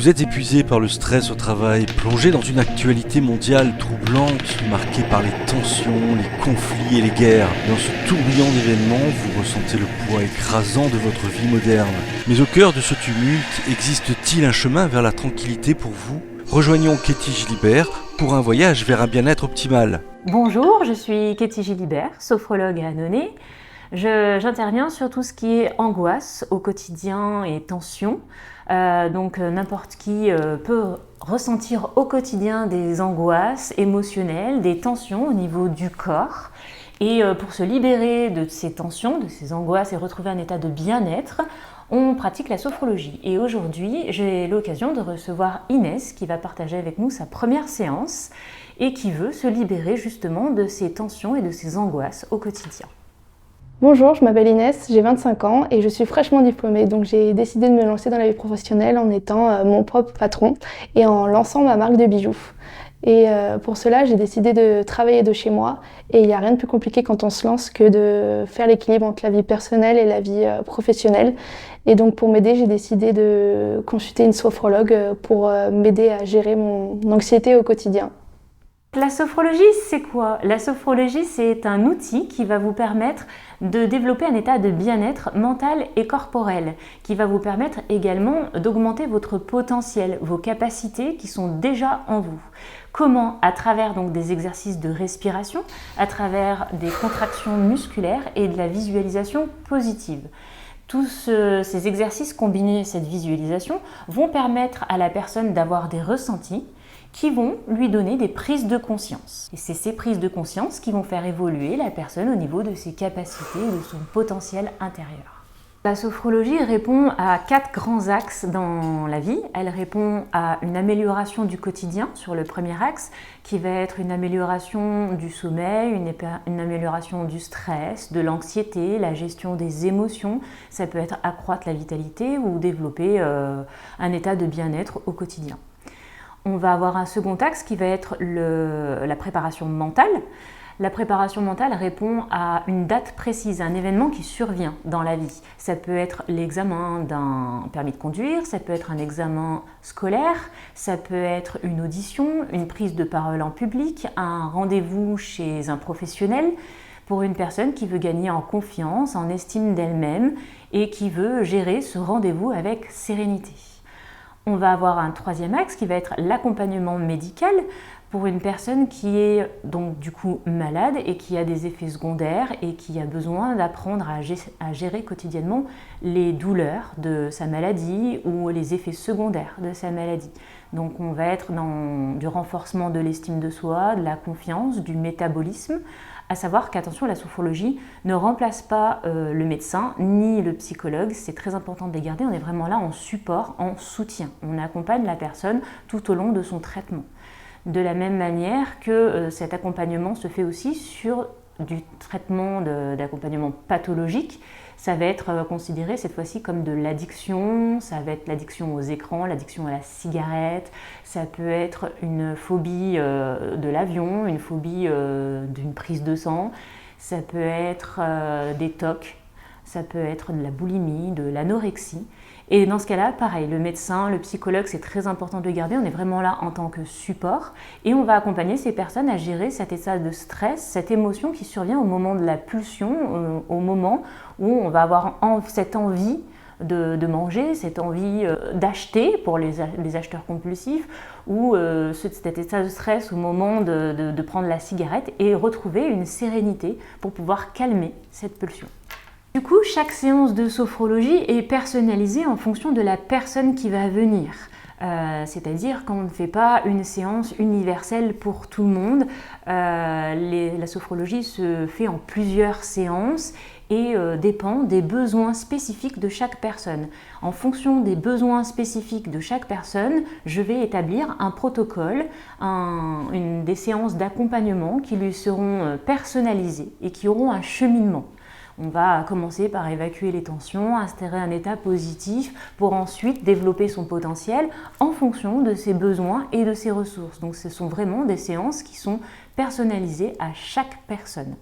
Vous êtes épuisé par le stress au travail, plongé dans une actualité mondiale troublante, marquée par les tensions, les conflits et les guerres. Dans ce tourbillon d'événements, vous ressentez le poids écrasant de votre vie moderne. Mais au cœur de ce tumulte, existe-t-il un chemin vers la tranquillité pour vous ? Rejoignons Katie Gilibert pour un voyage vers un bien-être optimal. Bonjour, je suis Katie Gilibert, sophrologue à Annonay. J'interviens sur tout ce qui est angoisse au quotidien et tension. Donc n'importe qui peut ressentir au quotidien des angoisses émotionnelles, des tensions au niveau du corps. Et pour se libérer de ces tensions, de ces angoisses et retrouver un état de bien-être, on pratique la sophrologie. Et aujourd'hui, j'ai l'occasion de recevoir Inès qui va partager avec nous sa première séance et qui veut se libérer justement de ces tensions et de ces angoisses au quotidien. Bonjour, je m'appelle Inès, j'ai 25 ans et je suis fraîchement diplômée, donc j'ai décidé de me lancer dans la vie professionnelle en étant mon propre patron et en lançant ma marque de bijoux. Et pour cela, j'ai décidé de travailler de chez moi et il n'y a rien de plus compliqué quand on se lance que de faire l'équilibre entre la vie personnelle et la vie professionnelle. Et donc pour m'aider, j'ai décidé de consulter une sophrologue pour m'aider à gérer mon anxiété au quotidien. La sophrologie, c'est quoi ? La sophrologie, c'est un outil qui va vous permettre de développer un état de bien-être mental et corporel, qui va vous permettre également d'augmenter votre potentiel, vos capacités qui sont déjà en vous. Comment ? À travers donc des exercices de respiration, à travers des contractions musculaires et de la visualisation positive. Tous ces exercices combinés à cette visualisation vont permettre à la personne d'avoir des ressentis qui vont lui donner des prises de conscience. Et c'est ces prises de conscience qui vont faire évoluer la personne au niveau de ses capacités et de son potentiel intérieur. La sophrologie répond à 4 grands axes dans la vie. Elle répond à une amélioration du quotidien sur le premier axe, qui va être une amélioration du sommeil, une amélioration du stress, de l'anxiété, la gestion des émotions. Ça peut être accroître la vitalité ou développer un état de bien-être au quotidien. On va avoir un second axe qui va être la préparation mentale. La préparation mentale répond à une date précise, à un événement qui survient dans la vie. Ça peut être l'examen d'un permis de conduire, ça peut être un examen scolaire, ça peut être une audition, une prise de parole en public, un rendez-vous chez un professionnel pour une personne qui veut gagner en confiance, en estime d'elle-même et qui veut gérer ce rendez-vous avec sérénité. On va avoir un troisième axe qui va être l'accompagnement médical pour une personne qui est donc du coup malade et qui a des effets secondaires et qui a besoin d'apprendre à gérer quotidiennement les douleurs de sa maladie ou les effets secondaires de sa maladie. Donc on va être dans du renforcement de l'estime de soi, de la confiance, du métabolisme. À savoir qu'attention, la sophrologie ne remplace pas le médecin ni le psychologue, c'est très important de les garder, on est vraiment là en support, en soutien. On accompagne la personne tout au long de son traitement. De la même manière que cet accompagnement se fait aussi sur du traitement d'accompagnement pathologique, ça va être considéré cette fois-ci comme de l'addiction, ça va être l'addiction aux écrans, l'addiction à la cigarette, ça peut être une phobie de l'avion, une phobie d'une prise de sang, ça peut être des TOC, ça peut être de la boulimie, de l'anorexie. Et dans ce cas-là, pareil, le médecin, le psychologue, c'est très important de le garder. On est vraiment là en tant que support et on va accompagner ces personnes à gérer cet état de stress, cette émotion qui survient au moment de la pulsion, au moment où on va avoir cette envie de manger, cette envie d'acheter pour les acheteurs compulsifs ou cet état de stress au moment de prendre la cigarette et retrouver une sérénité pour pouvoir calmer cette pulsion. Du coup, chaque séance de sophrologie est personnalisée en fonction de la personne qui va venir. C'est-à-dire qu'on ne fait pas une séance universelle pour tout le monde. La sophrologie se fait en plusieurs séances et dépend des besoins spécifiques de chaque personne. En fonction des besoins spécifiques de chaque personne, je vais établir un protocole, des séances d'accompagnement qui lui seront personnalisées et qui auront un cheminement. On va commencer par évacuer les tensions, instaurer un état positif pour ensuite développer son potentiel en fonction de ses besoins et de ses ressources. Donc ce sont vraiment des séances qui sont personnalisées à chaque personne.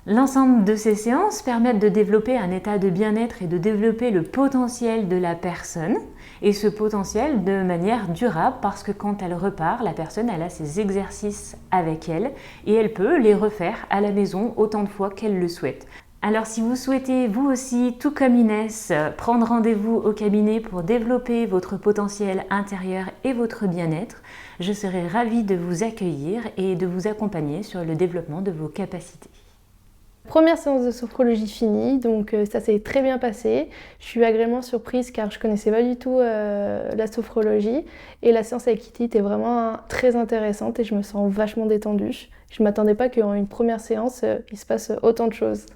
L'ensemble de ces séances permettent de développer un état de bien-être et de développer le potentiel de la personne, et ce potentiel de manière durable parce que quand elle repart, la personne elle a ses exercices avec elle et elle peut les refaire à la maison autant de fois qu'elle le souhaite. Alors si vous souhaitez vous aussi, tout comme Inès, prendre rendez-vous au cabinet pour développer votre potentiel intérieur et votre bien-être, je serai ravie de vous accueillir et de vous accompagner sur le développement de vos capacités. Première séance de sophrologie finie, donc ça s'est très bien passé. Je suis agréablement surprise car je connaissais pas du tout la sophrologie et la séance avec Kitty était vraiment très intéressante et je me sens vachement détendue. Je m'attendais pas qu'en une première séance, il se passe autant de choses.